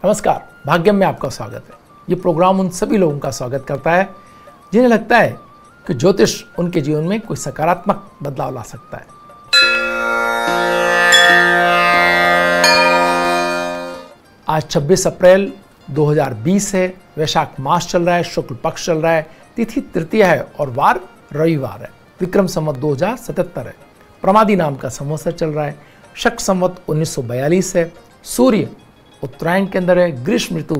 नमस्कार, भाग्यम में आपका स्वागत है। ये प्रोग्राम उन सभी लोगों का स्वागत करता है जिन्हें लगता है कि ज्योतिष उनके जीवन में कोई सकारात्मक बदलाव ला सकता है। आज 26 अप्रैल 2020 है। वैशाख मास चल रहा है, शुक्ल पक्ष चल रहा है, तिथि तृतीया है और वार रविवार है। विक्रम संवत 2077 है। प्रमादी नाम का संवत्सर चल रहा है। शक संवत 1942 है। सूर्य उत्तरायण के अंदर है। ग्रीष्म ऋतु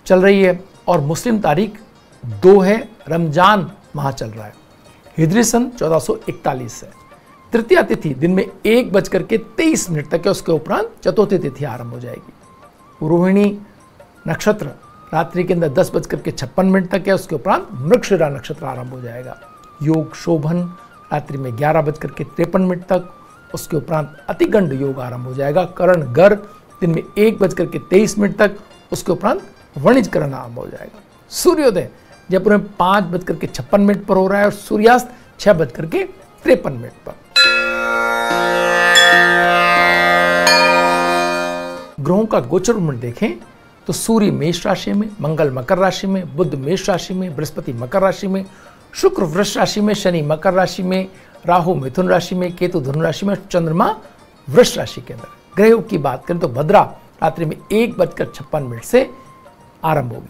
चल रही है और मुस्लिम तारीख 2 है। रमजान माह चल रहा है। हिजरी सन 1441 है। तृतीया तिथि दिन में 1:23 तक है। उसके उपरांत चतुर्थी तिथि आरंभ हो जाएगी। रोहिणी नक्षत्र रात्रि के अंदर 10:56 तक है। उसके उपरांत मृगशिरा नक्षत्र आरंभ हो जाएगा। योग शोभन रात्रि में 11:53 तक। उसके उपरांत अतिगंड योग आरंभ हो जाएगा। करण गर दिन में 1:23 तक। उसके उपरांत वणिजकरण आरंभ हो जाएगा। सूर्योदय जयपुर में 5:56 पर हो रहा है और सूर्यास्त 6:53 पर। ग्रहों का गोचर मंडल देखें तो सूर्य मेष राशि में, मंगल मकर राशि में, बुध मेष राशि में, बृहस्पति मकर राशि में, शुक्र वृष राशि में, शनि मकर राशि में, राहु मिथुन राशि में, केतु धनु राशि में, चंद्रमा वृष राशि के अंदर। ग्रह योग की बात करें तो भद्रा रात्रि में 1:56 से आरंभ होगी।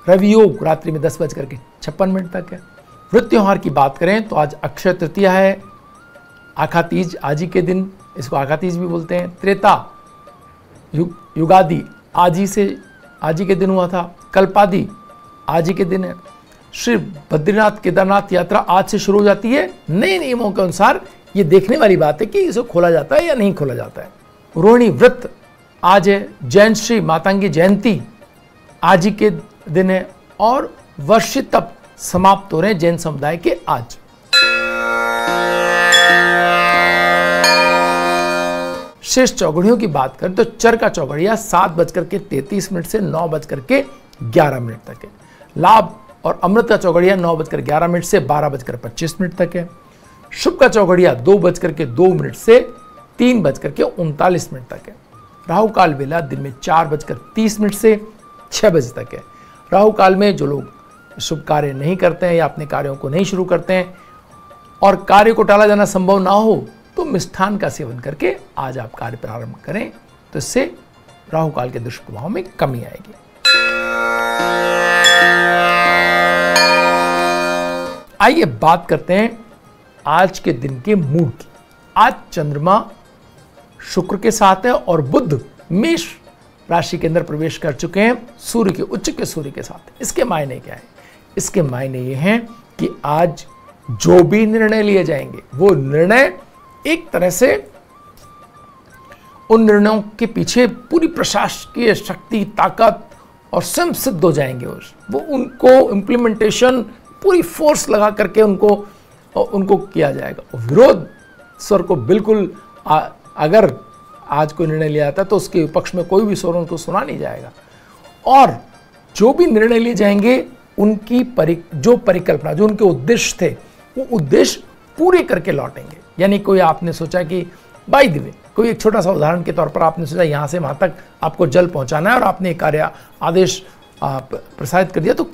रवि योग रात्रि में 10:56 तक है। व्रत त्योहार की बात करें तो आज अक्षय तृतीया है। आखा तीज आज ही के दिन, इसको आखा तीज भी बोलते हैं। त्रेता युगादि आज ही के दिन हुआ था। कल्पादि आज ही के दिन है। श्री बद्रीनाथ केदारनाथ यात्रा आज से शुरू हो जाती है। नए नियमों के अनुसार ये देखने वाली बात है कि इसे खोला जाता है या नहीं खोला जाता है। रोहिणी व्रत आज है। जैन श्री मातंगी जयंती आज ही के दिन है और वर्षी तप समाप्त हो रहे हैं जैन समुदाय के आज। शेष चौघड़ियों की बात करें तो चर का चौघड़िया 7:33 से 9:11 तक है। लाभ और अमृत का चौघड़िया 9:11 से 12:25 तक है। शुभ का चौघड़िया 2:02 से 3:39 तक है। राहु काल वेला दिन में 4:30 से 6 बजे तक है। राहु काल में जो लोग शुभ कार्य नहीं करते हैं या अपने कार्यों को नहीं शुरू करते हैं और कार्य को टाला जाना संभव ना हो तो मिष्ठान का सेवन करके आज आप कार्य प्रारंभ करें, तो इससे राहु काल के दुष्प्रभाव में कमी आएगी। आइए बात करते हैं आज के दिन के मूड की। आज चंद्रमा शुक्र के साथ है और बुध मेष राशि के अंदर प्रवेश कर चुके हैं सूर्य के उच्च के सूर्य के साथ। इसके मायने क्या है? इसके मायने ये हैं कि आज जो भी निर्णय लिए जाएंगे वो निर्णय एक तरह से उन निर्णयों के पीछे पूरी प्रशासकीय शक्ति, ताकत और स्वयं सिद्ध हो जाएंगे। वो उनको इम्प्लीमेंटेशन पूरी फोर्स लगा करके उनको किया जाएगा। विरोध स्वर को बिल्कुल अगर आज कोई निर्णय लिया जाता है तो उसके विपक्ष में कोई भी स्वर उनको सुना नहीं जाएगा। और जो भी निर्णय लिए जाएंगे उनकी जो परिकल्पना, जो उनके उद्देश्य थे, वो उद्देश्य पूरे करके लौटेंगे। यानी कोई आपने सोचा कि बाय द वे, कोई एक छोटा सा उदाहरण के तौर पर आपने सोचा यहाँ से वहाँ तक आपको जल पहुँचाना है और आपने एक कार्य आदेश प्रसारित कर दिया, तो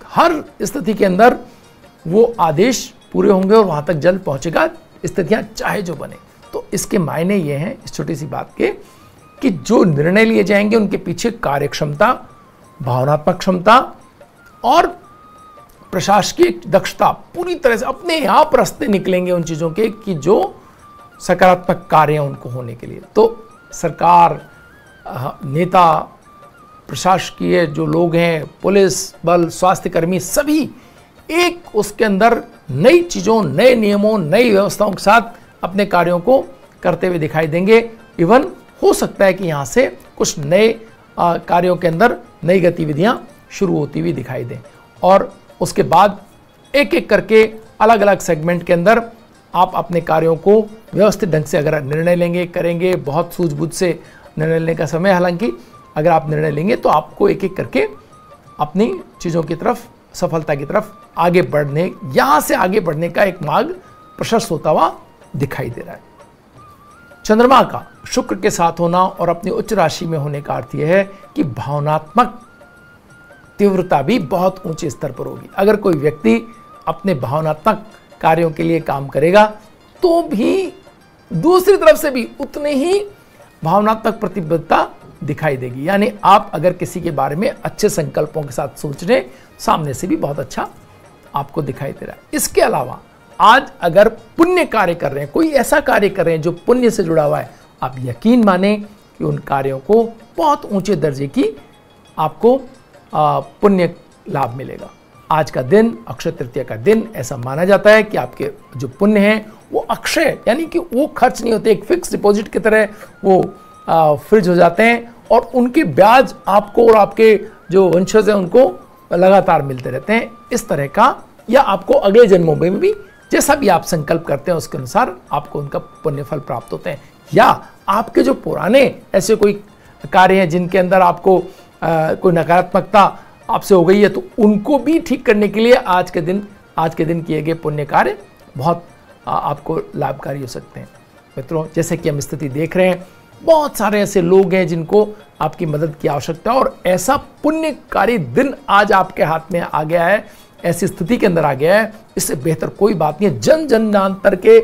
हर स्थिति के अंदर वो आदेश पूरे होंगे और वहाँ तक जल पहुँचेगा, स्थितियाँ चाहे जो बने। तो इसके मायने ये हैं इस छोटी सी बात के कि जो निर्णय लिए जाएंगे उनके पीछे कार्यक्षमता, भावनात्मक क्षमता और प्रशासकीय दक्षता पूरी तरह से अपने आप रास्ते निकलेंगे उन चीज़ों के कि जो सकारात्मक कार्य हैं उनको होने के लिए। तो सरकार, नेता, प्रशासकीय जो लोग हैं, पुलिस बल, स्वास्थ्य कर्मी, सभी एक उसके अंदर नई चीज़ों, नए नियमों, नई व्यवस्थाओं के साथ अपने कार्यों को करते हुए दिखाई देंगे। इवन हो सकता है कि यहाँ से कुछ नए कार्यों के अंदर नई गतिविधियाँ शुरू होती हुई दिखाई दें और उसके बाद एक एक करके अलग अलग सेगमेंट के अंदर आप अपने कार्यों को व्यवस्थित ढंग से अगर निर्णय लेंगे, करेंगे, बहुत सूझबूझ से निर्णय लेने का समय, हालांकि अगर आप निर्णय लेंगे तो आपको एक एक करके अपनी चीज़ों की तरफ, सफलता की तरफ आगे बढ़ने, यहाँ से आगे बढ़ने का एक मार्ग प्रशस्त होता हुआ दिखाई दे रहा है। चंद्रमा का शुक्र के साथ होना और अपनी उच्च राशि में होने का अर्थ यह है कि भावनात्मक तीव्रता भी बहुत ऊंचे स्तर पर होगी। अगर कोई व्यक्ति अपने भावनात्मक कार्यों के लिए काम करेगा तो भी दूसरी तरफ से भी उतने ही भावनात्मक प्रतिबद्धता दिखाई देगी। यानी आप अगर किसी के बारे में अच्छे संकल्पों के साथ सोच रहे, सामने से भी बहुत अच्छा आपको दिखाई दे रहा है। इसके अलावा आज अगर पुण्य कार्य कर रहे हैं, कोई ऐसा कार्य कर रहे हैं जो पुण्य से जुड़ा हुआ है, आप यकीन माने कि उन कार्यों को बहुत ऊंचे दर्जे की आपको पुण्य लाभ मिलेगा। आज का दिन, अक्षय तृतीया का दिन, ऐसा माना जाता है कि आपके जो पुण्य हैं वो अक्षय, यानी कि वो खर्च नहीं होते, एक फिक्स डिपॉजिट की तरह वो फ्रिज हो जाते हैं और उनके ब्याज आपको और आपके जो वंशज हैं उनको लगातार मिलते रहते हैं। इस तरह का, या आपको अगले जन्मों में भी जैसा भी आप संकल्प करते हैं उसके अनुसार आपको उनका पुण्य फल प्राप्त होते हैं। या आपके जो पुराने ऐसे कोई कार्य हैं जिनके अंदर आपको कोई नकारात्मकता आपसे हो गई है, तो उनको भी ठीक करने के लिए आज के दिन किए गए पुण्य कार्य बहुत आपको लाभकारी हो सकते हैं। मित्रों, जैसे कि हम स्थिति देख रहे हैं, बहुत सारे ऐसे लोग हैं जिनको आपकी मदद की आवश्यकता है और ऐसा पुण्यकारी दिन आज आपके हाथ में आ गया है, ऐसी स्थिति के अंदर आ गया है। इससे बेहतर कोई बात नहीं है। जन जनांतर के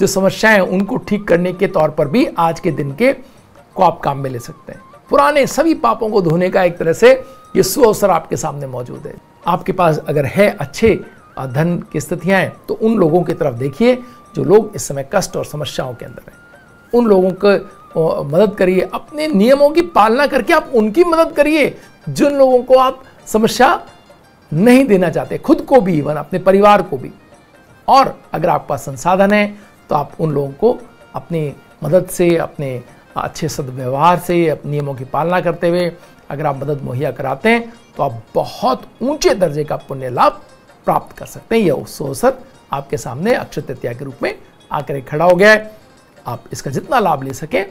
जो समस्याएं हैं उनको ठीक करने के तौर पर भी आज के दिन के को आप काम में ले सकते हैं। पुराने सभी पापों को धोने का एक तरह से ये सुअवसर आपके सामने मौजूद है। आपके पास अगर है अच्छे धन की स्थितियां हैं तो उन लोगों की तरफ देखिए जो लोग इस समय कष्ट और समस्याओं के अंदर हैं। उन लोगों को मदद करिए, अपने नियमों की पालना करके आप उनकी मदद करिए जिन लोगों को आप समस्या नहीं देना चाहते, खुद को भी, इवन अपने परिवार को भी। और अगर आपके पास संसाधन है तो आप उन लोगों को अपनी मदद से, अपने अच्छे सद्व्यवहार से, अपने नियमों की पालना करते हुए अगर आप मदद मुहैया कराते हैं तो आप बहुत ऊंचे दर्जे का पुण्य लाभ प्राप्त कर सकते हैं। यह अवसर आपके सामने अक्षय तृतीया के रूप में आकर खड़ा हो गया है। आप इसका जितना लाभ ले सकें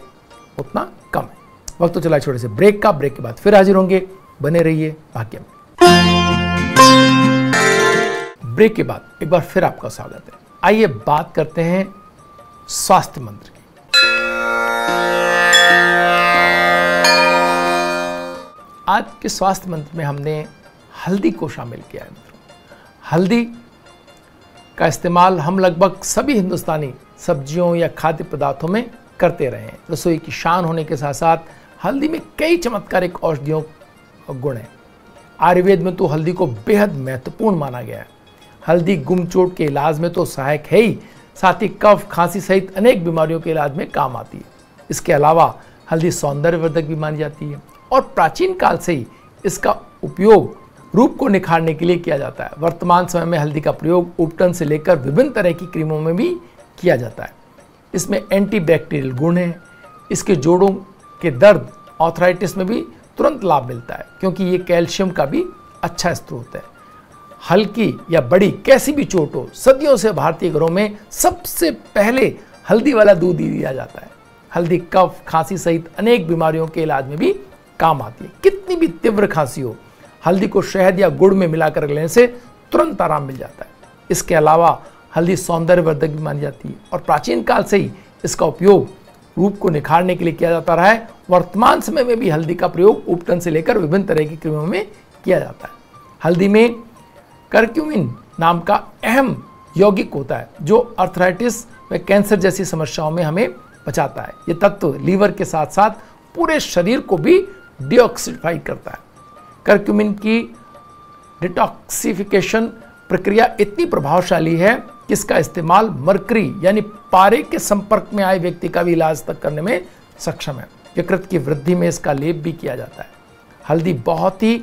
उतना कम है। वक्त तो चला छोटे से ब्रेक का। ब्रेक के बाद फिर हाजिर होंगे, बने रहिए भाग्य में। ब्रेक के बाद एक बार फिर आपका स्वागत है। आइए बात करते हैं स्वास्थ्य मंत्र की। आज के स्वास्थ्य मंत्र में हमने हल्दी को शामिल किया है। हल्दी का इस्तेमाल हम लगभग सभी हिंदुस्तानी सब्जियों या खाद्य पदार्थों में करते रहे हैं। रसोई की शान होने के साथ साथ हल्दी में कई चमत्कारिक औषधियों गुण हैं। आयुर्वेद में तो हल्दी को बेहद महत्वपूर्ण माना गया है। हल्दी गुमचोट के इलाज में तो सहायक है ही, साथ ही कफ, खांसी सहित अनेक बीमारियों के इलाज में काम आती है। इसके अलावा हल्दी सौंदर्यवर्धक भी मानी जाती है और प्राचीन काल से ही इसका उपयोग रूप को निखारने के लिए किया जाता है। वर्तमान समय में हल्दी का प्रयोग उपटन से लेकर विभिन्न तरह की क्रीमों में भी किया जाता है। इसमें एंटीबैक्टीरियल गुण है। इसके जोड़ों के दर्द, आर्थराइटिस में भी तुरंत लाभ मिलता है क्योंकि ये कैल्शियम का भी अच्छा स्रोत है। हल्की या बड़ी कैसी भी चोट हो, सदियों से भारतीय घरों में सबसे पहले हल्दी वाला दूध ही दिया जाता है। हल्दी कफ, खांसी सहित अनेक बीमारियों के इलाज में भी काम आती है। कितनी भी तीव्र खांसी हो, हल्दी को शहद या गुड़ में मिलाकर लेने से तुरंत आराम मिल जाता है। इसके अलावा हल्दी सौंदर्यवर्धक भी मानी जाती है और प्राचीन काल से ही इसका उपयोग रूप को निखारने के लिए किया जाता रहा है। वर्तमान समय में भी हल्दी का प्रयोग उपटन से लेकर विभिन्न तरह की क्रीमों में किया जाता है। हल्दी में करक्यूमिन नाम का अहम यौगिक होता है जो आर्थराइटिस व कैंसर जैसी समस्याओं में हमें बचाता है। ये तत्व लीवर के साथ साथ पूरे शरीर को भी डिटॉक्सिफाई करता है। करक्यूमिन की डिटॉक्सिफिकेशन प्रक्रिया इतनी प्रभावशाली है कि इसका इस्तेमाल मरकरी यानी पारे के संपर्क में आए व्यक्ति का भी इलाज तक करने में सक्षम है। यकृत की वृद्धि में इसका लेप भी किया जाता है। हल्दी बहुत ही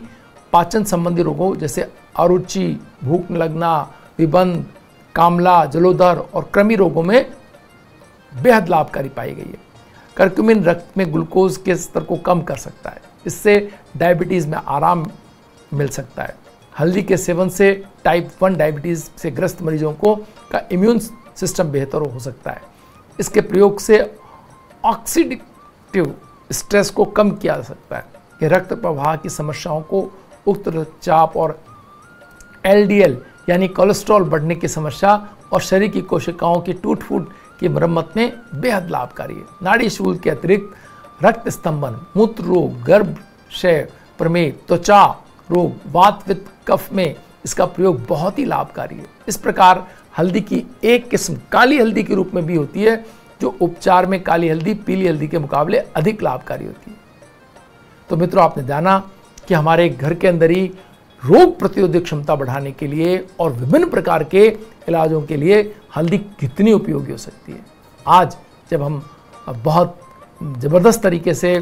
पाचन संबंधी रोगों जैसे अरुचि, भूख न लगना, विबंध, कामला, जलोदर और कृमि रोगों में बेहद लाभकारी पाई गई है। करक्यूमिन रक्त में ग्लूकोज के स्तर को कम कर सकता है। इससे डायबिटीज़ में आराम मिल सकता है। हल्दी के सेवन से टाइप 1 डायबिटीज़ से ग्रस्त मरीजों का इम्यून सिस्टम बेहतर हो सकता है। इसके प्रयोग से ऑक्सीडेटिव स्ट्रेस को कम किया जा सकता है। यह रक्त प्रवाह की समस्याओं को, उच्च रक्तचाप और LDL यानी कोलेस्ट्रॉल बढ़ने की समस्या और शरीर की कोशिकाओं की टूट फूट की मरम्मत में बेहद लाभकारी है। नाड़ी शूल के अतिरिक्त रक्त स्तंभन, मूत्र रोग, गर्भाशय प्रमेह, त्वचा रोग, वात पित्त कफ में इसका प्रयोग बहुत ही लाभकारी है। इस प्रकार हल्दी की एक किस्म काली हल्दी के रूप में भी होती है, जो उपचार में काली हल्दी पीली हल्दी के मुकाबले अधिक लाभकारी होती है। तो मित्रों, आपने जाना कि हमारे घर के अंदर ही रोग प्रतिरोधक क्षमता बढ़ाने के लिए और विभिन्न प्रकार के इलाजों के लिए हल्दी कितनी उपयोगी हो सकती है। आज जब हम बहुत ज़बरदस्त तरीके से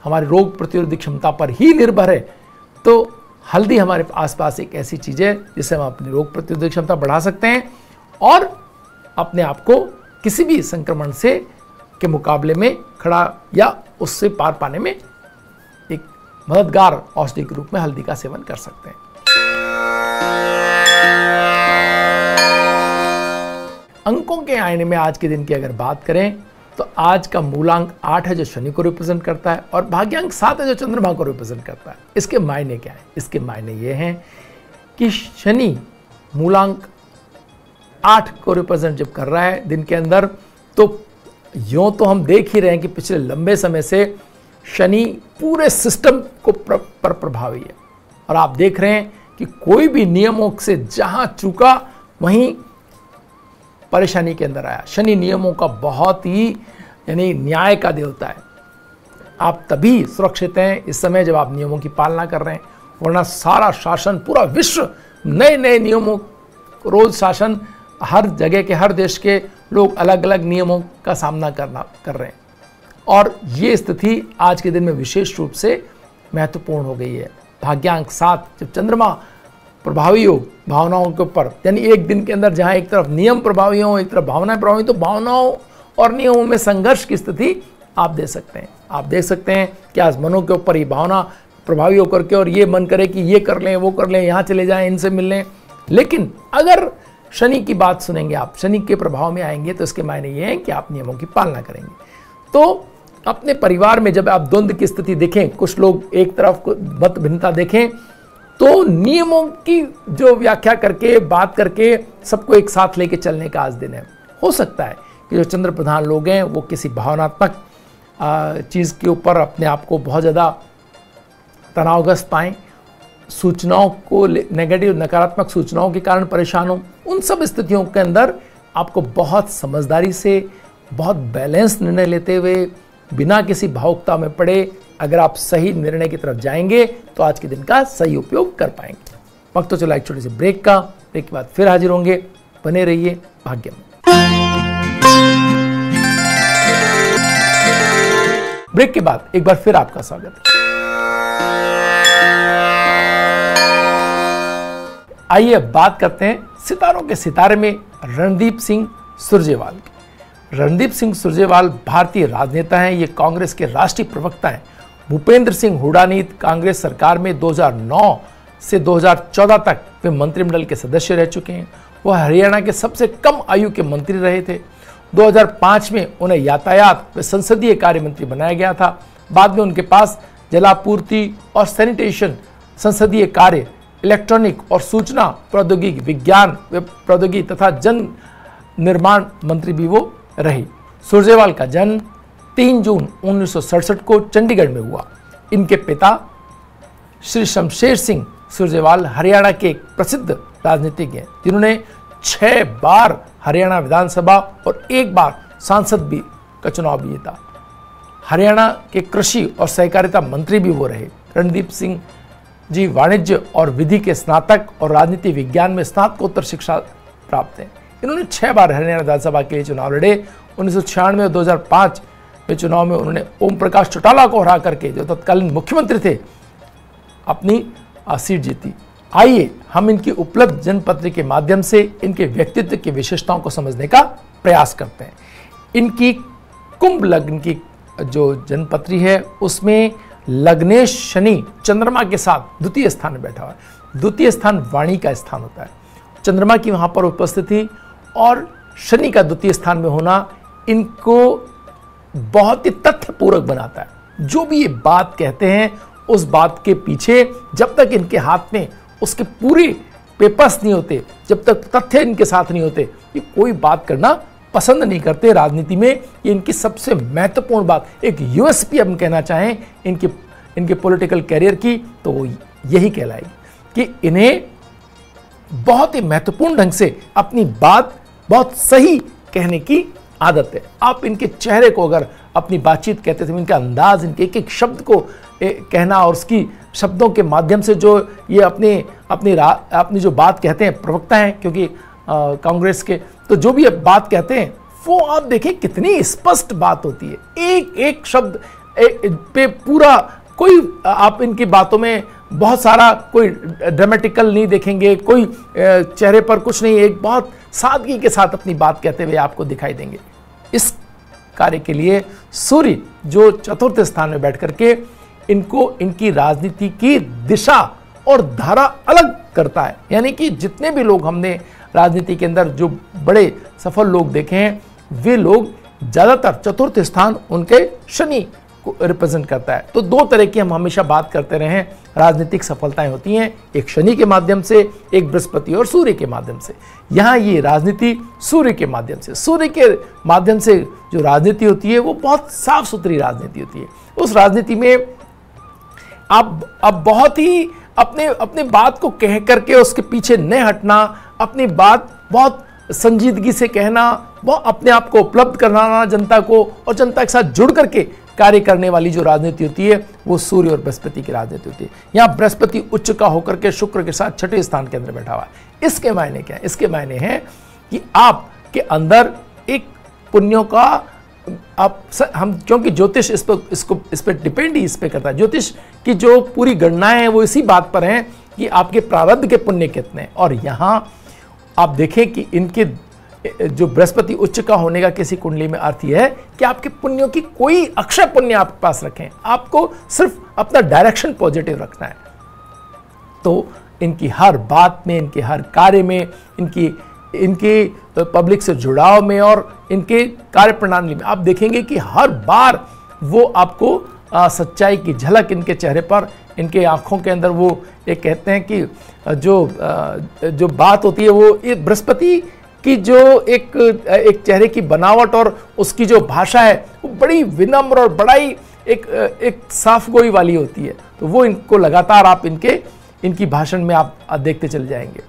हमारे रोग प्रतिरोधक क्षमता पर ही निर्भर है, तो हल्दी हमारे आसपास एक ऐसी चीज़ है जिससे हम अपनी रोग प्रतिरोधक क्षमता बढ़ा सकते हैं और अपने आप को किसी भी संक्रमण से के मुकाबले में खड़ा या उससे पार पाने में एक मददगार औषधि के रूप में हल्दी का सेवन कर सकते हैं। अंकों के आईने में आज के दिन की अगर बात करें तो आज का मूलांक 8 है जो शनि को रिप्रेजेंट करता है और भाग्यांक 7 है जो चंद्रमा को रिप्रेजेंट करता है। इसके मायने क्या है? इसके मायने ये हैं कि शनि मूलांक 8 को रिप्रेजेंट जब कर रहा है दिन के अंदर, तो यूं तो हम देख ही रहे हैं कि पिछले लंबे समय से शनि पूरे सिस्टम को पर प्रभावी है और आप देख रहे हैं कि कोई भी नियमों से जहां चूका वहीं परेशानी के अंदर आया। शनि नियमों का बहुत ही यानी न्याय का देवता है। आप तभी सुरक्षित हैं इस समय जब आप नियमों की पालना कर रहे हैं, वरना सारा शासन, पूरा विश्व नए नए नियमों, रोज शासन, हर जगह के हर देश के लोग अलग अलग नियमों का सामना कर रहे हैं और ये स्थिति आज के दिन में विशेष रूप से महत्वपूर्ण हो गई है। भाग्यांक 7 जब चंद्रमा प्रभावी हो भावनाओं के ऊपर, यानी एक दिन के अंदर जहां एक तरफ नियम प्रभावी हो एक तरफ भावनाएं प्रभावी, तो भावनाओं और नियमों में संघर्ष की स्थिति आप दे सकते हैं। आप देख सकते हैं कि आज मनों के ऊपर ही भावना प्रभावी होकर के और ये मन करे कि ये कर लें, वो कर लें, यहाँ चले जाएं, इनसे मिल लें। लेकिन अगर शनि की बात सुनेंगे, आप शनि के प्रभाव में आएंगे, तो इसके मायने ये हैं कि आप नियमों की पालना करेंगे। तो अपने परिवार में जब आप द्वंद्व की स्थिति देखें, कुछ लोग एक तरफ मत भिन्नता देखें, तो नियमों की जो व्याख्या करके बात करके सबको एक साथ लेके चलने का आज दिन है। हो सकता है कि जो चंद्र प्रधान लोग हैं वो किसी भावनात्मक चीज़ के ऊपर अपने आप को बहुत ज़्यादा तनावग्रस्त पाएं, सूचनाओं को नेगेटिव नकारात्मक सूचनाओं के कारण परेशान हो। उन सब स्थितियों के अंदर आपको बहुत समझदारी से, बहुत बैलेंस निर्णय लेते हुए, बिना किसी भावुकता में पड़े, अगर आप सही निर्णय की तरफ जाएंगे तो आज के दिन का सही उपयोग कर पाएंगे। वक्त तो चला एक छोटे से ब्रेक का। ब्रेक के बाद फिर हाजिर होंगे। बने रहिए भाग्य में। ब्रेक के बाद एक बार फिर आपका स्वागत है। आइए बात करते हैं सितारों के सितारे में रणदीप सिंह सुरजेवाल की। रणदीप सिंह सुरजेवाल भारतीय राजनेता हैं। ये कांग्रेस के राष्ट्रीय प्रवक्ता हैं। भूपेंद्र सिंह हुड्डा नीत कांग्रेस सरकार में 2009 से 2014 तक वे मंत्रिमंडल के सदस्य रह चुके हैं। वह हरियाणा के सबसे कम आयु के मंत्री रहे थे। 2005 में उन्हें यातायात व संसदीय कार्य मंत्री बनाया गया था। बाद में उनके पास जलापूर्ति और सैनिटेशन, संसदीय कार्य, इलेक्ट्रॉनिक और सूचना प्रौद्योगिकी, विज्ञान व प्रौद्योगिकी तथा जन निर्माण मंत्री भी वो रही। सुरजेवाल का जन्म 3 जून 1967 को चंडीगढ़ में हुआ। इनके पिता श्री शमशेर सिंह सुरजेवाल हरियाणा के एक प्रसिद्ध राजनीतिज्ञ हैं, जिन्होंने 6 बार हरियाणा विधानसभा और 1 बार सांसद भी का चुनाव भी जीता। हरियाणा के कृषि और सहकारिता मंत्री भी वो रहे। रणदीप सिंह जी वाणिज्य और विधि के स्नातक और राजनीति विज्ञान में स्नातकोत्तर शिक्षा प्राप्त है। इन्होंने 6 बार हरियाणा विधानसभा के लिए चुनाव लड़े। 1996 और 2005 में चुनाव में उन्होंने ओम प्रकाश चौटाला को हरा करके, जो तत्कालीन मुख्यमंत्री थे, अपनी सीट जीती। आइए हम इनकी उपलब्ध जनपत्री के माध्यम से इनके व्यक्तित्व की विशेषताओं को समझने का प्रयास करते हैं। इनकी कुंभ लग्न की जो जनपत्री है उसमें लग्नेश शनि चंद्रमा के साथ द्वितीय स्थान में बैठा हुआ है। द्वितीय स्थान वाणी का स्थान होता है। चंद्रमा की वहां पर उपस्थिति और शनि का द्वितीय स्थान में होना इनको बहुत ही तथ्यपूर्वक बनाता है। जो भी ये बात कहते हैं उस बात के पीछे जब तक इनके हाथ में उसके पूरे पेपर्स नहीं होते, जब तक तथ्य इनके साथ नहीं होते, ये कोई बात करना पसंद नहीं करते राजनीति में। ये इनकी सबसे महत्वपूर्ण बात, एक यूएसपी हम कहना चाहें इनके पॉलिटिकल कैरियर की, तो वो यही कहलाएगी कि इन्हें बहुत ही महत्वपूर्ण ढंग से अपनी बात बहुत सही कहने की आदत है। आप इनके चेहरे को अगर अपनी बातचीत कहते थे, इनका अंदाज, इनके एक एक शब्द को कहना और उसकी शब्दों के माध्यम से जो ये अपनी जो बात कहते हैं, प्रवक्ता हैं क्योंकि कांग्रेस के, तो जो भी बात कहते हैं वो आप देखें कितनी स्पष्ट बात होती है। एक एक शब्द पे पूरा, कोई आप इनकी बातों में बहुत सारा कोई ड्रामेटिकल नहीं देखेंगे, कोई चेहरे पर कुछ नहीं, एक बहुत सादगी के साथ अपनी बात कहते हुए आपको दिखाई देंगे। इस कार्य के लिए सूर्य जो चतुर्थ स्थान में बैठ करके इनको इनकी राजनीति की दिशा और धारा अलग करता है। यानी कि जितने भी लोग हमने राजनीति के अंदर जो बड़े सफल लोग देखे हैं, वे लोग ज़्यादातर चतुर्थ स्थान उनके शनि को रिप्रेजेंट करता है। तो दो तरह की हम हमेशा बात करते रहे हैं राजनीतिक सफलताएं होती हैं, एक शनि के माध्यम से, एक बृहस्पति और सूर्य के माध्यम से। यहाँ ये राजनीति सूर्य के माध्यम से जो राजनीति होती है वो बहुत साफ सुथरी राजनीति होती है। उस राजनीति में आप बहुत ही अपने बात को कह करके उसके पीछे न हटना, अपनी बात बहुत संजीदगी से कहना, वो अपने आप को उपलब्ध कराना जनता को, और जनता के साथ जुड़ करके कार्य करने वाली जो राजनीति होती है वो सूर्य और बृहस्पति की राजनीति होती है। यहाँ बृहस्पति उच्च का होकर के शुक्र के साथ छठे स्थान के अंदर बैठा हुआ है। इसके मायने क्या है? इसके मायने हैं कि आपके अंदर एक पुण्यों का हम, क्योंकि ज्योतिष इस पर डिपेंड ही इस पे करता है। ज्योतिष की जो पूरी गणनाएं हैं वो इसी बात पर हैं कि आपके प्रारब्ध के पुण्य कितने हैं। और यहाँ आप देखें कि इनके जो बृहस्पति उच्च का होने का किसी कुंडली में अर्थ यह है कि आपके पुण्यों की कोई अक्षय पुण्य आपके पास रखें, आपको सिर्फ अपना डायरेक्शन पॉजिटिव रखना है। तो इनकी हर बात में, इनके हर कार्य में, इनके पब्लिक से जुड़ाव में और इनके कार्य प्रणाली में आप देखेंगे कि हर बार वो आपको सच्चाई की झलक इनके चेहरे पर, इनके आंखों के अंदर वो एक कहते हैं कि जो बात होती है वो ये बृहस्पति की जो एक चेहरे की बनावट और उसकी जो भाषा है वो बड़ी विनम्र और बड़ा ही एक साफ गोई वाली होती है। तो वो इनको लगातार आप इनकी भाषण में आप देखते चले जाएंगे।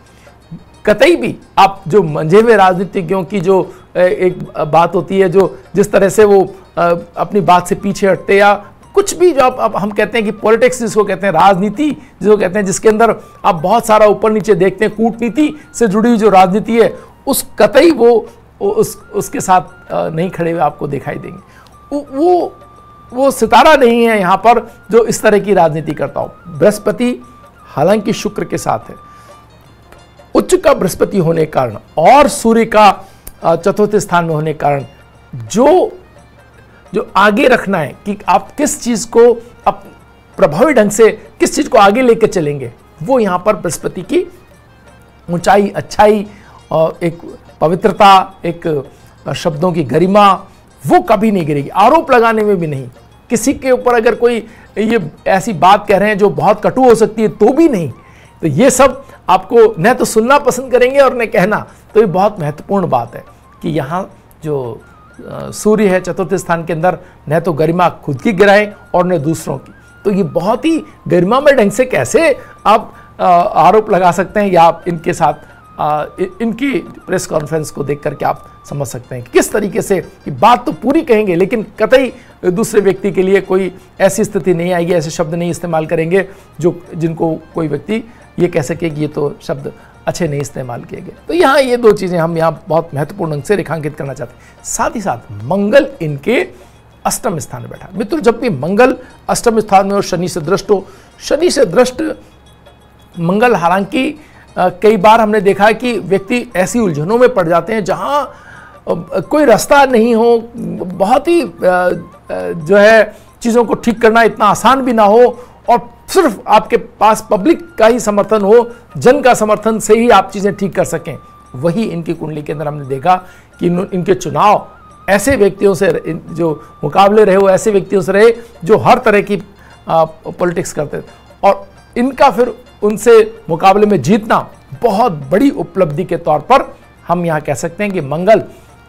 कतई भी आप जो मंझे हुए राजनीतिज्ञों की जो एक बात होती है, जो जिस तरह से वो अपनी बात से पीछे हटते या कुछ भी, जो अब हम कहते हैं कि पॉलिटिक्स जिसको कहते हैं, राजनीति जिसको कहते हैं, जिसके अंदर आप बहुत सारा ऊपर नीचे देखते हैं, कूटनीति से जुड़ी हुई जो राजनीति है उस कतई वो उसके साथ नहीं खड़े हुए आपको दिखाई देंगे। वो सितारा नहीं है यहाँ पर जो इस तरह की राजनीति करता हो। बृहस्पति हालांकि शुक्र के साथ है, उच्च का बृहस्पति होने के कारण और सूर्य का चतुर्थ स्थान में होने के कारण जो आगे रखना है कि आप किस चीज को प्रभावी ढंग से किस चीज को आगे लेकर चलेंगे, वो यहाँ पर बृहस्पति की ऊंचाई, अच्छाई और एक पवित्रता, एक शब्दों की गरिमा, वो कभी नहीं गिरेगी। आरोप लगाने में भी नहीं, किसी के ऊपर अगर कोई ये ऐसी बात कह रहे हैं जो बहुत कटु हो सकती है तो भी नहीं। तो ये सब आपको न तो सुनना पसंद करेंगे और न कहना। तो ये बहुत महत्वपूर्ण बात है कि यहाँ जो सूर्य है चतुर्थ स्थान के अंदर, न तो गरिमा खुद की गिराएं और न दूसरों की। तो ये बहुत ही गरिमामय ढंग से कैसे आप आरोप लगा सकते हैं, या आप इनके साथ इनकी प्रेस कॉन्फ्रेंस को देख करके आप समझ सकते हैं कि किस तरीके से कि बात तो पूरी कहेंगे लेकिन कतई दूसरे व्यक्ति के लिए कोई ऐसी स्थिति नहीं आएगी, ऐसे शब्द नहीं इस्तेमाल करेंगे जिनको कोई व्यक्ति ये कह सके कि ये तो शब्द अच्छे नहीं इस्तेमाल किए गए। तो यहाँ ये दो चीज़ें हम यहाँ बहुत महत्वपूर्ण ढंग से रेखांकित करना चाहते हैं। साथ ही साथ मंगल इनके अष्टम स्थान में बैठा। मित्रों, जब भी मंगल अष्टम स्थान में और शनि से दृष्ट हो, शनि से दृष्ट मंगल हालांकि कई बार हमने देखा है कि व्यक्ति ऐसी उलझनों में पड़ जाते हैं जहां कोई रास्ता नहीं हो, बहुत ही जो है चीज़ों को ठीक करना इतना आसान भी ना हो और सिर्फ आपके पास पब्लिक का ही समर्थन हो, जन का समर्थन से ही आप चीज़ें ठीक कर सकें। वही इनकी कुंडली के अंदर हमने देखा कि इनके चुनाव ऐसे व्यक्तियों से, जो मुकाबले रहे वो ऐसे व्यक्तियों से रहे जो हर तरह की पॉलिटिक्स करते थे, और इनका फिर उनसे मुकाबले में जीतना बहुत बड़ी उपलब्धि के तौर पर हम यहाँ कह सकते हैं कि मंगल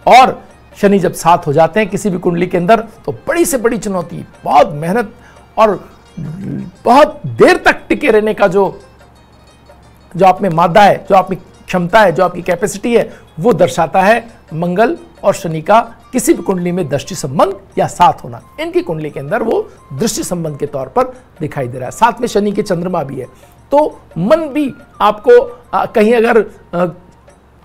और शनि जब साथ हो जाते हैं किसी भी कुंडली के अंदर तो बड़ी से बड़ी चुनौती, बहुत मेहनत और बहुत देर तक टिके रहने का जो आप में मादा है, जो आप में क्षमता है, जो आपकी कैपेसिटी है, वो दर्शाता है मंगल और शनि का किसी भी कुंडली में दृष्टि संबंध या साथ होना। इनकी कुंडली के अंदर वो दृष्टि संबंध के तौर पर दिखाई दे रहा है। साथ में शनि के चंद्रमा भी है, तो मन भी आपको कहीं अगर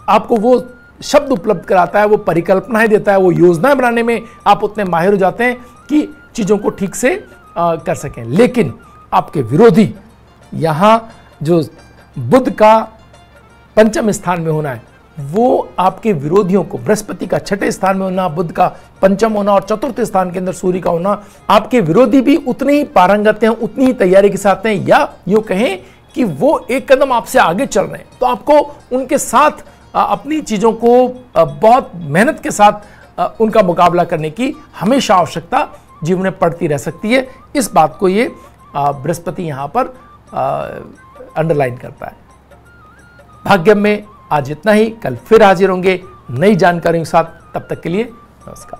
आपको वो शब्द उपलब्ध कराता है, वो परिकल्पनाएं देता है, वो योजनाएं बनाने में आप उतने माहिर हो जाते हैं कि चीजों को ठीक से कर सकें। लेकिन आपके विरोधी, यहां जो बुध का पंचम स्थान में होना है, वो आपके विरोधियों को, बृहस्पति का छठे स्थान में होना, बुध का पंचम होना और चतुर्थ स्थान के अंदर सूर्य का होना, आपके विरोधी भी उतने ही पारंगत हैं, उतनी ही तैयारी के साथ हैं, या यूं कहें कि वो एक कदम आपसे आगे चल रहे हैं। तो आपको उनके साथ अपनी चीजों को बहुत मेहनत के साथ उनका मुकाबला करने की हमेशा आवश्यकता जीवन में पड़ती रह सकती है। इस बात को ये बृहस्पति यहां पर अंडरलाइन करता है। भाग्यम में आज इतना ही, कल फिर हाजिर होंगे नई जानकारियों के साथ। तब तक के लिए नमस्कार।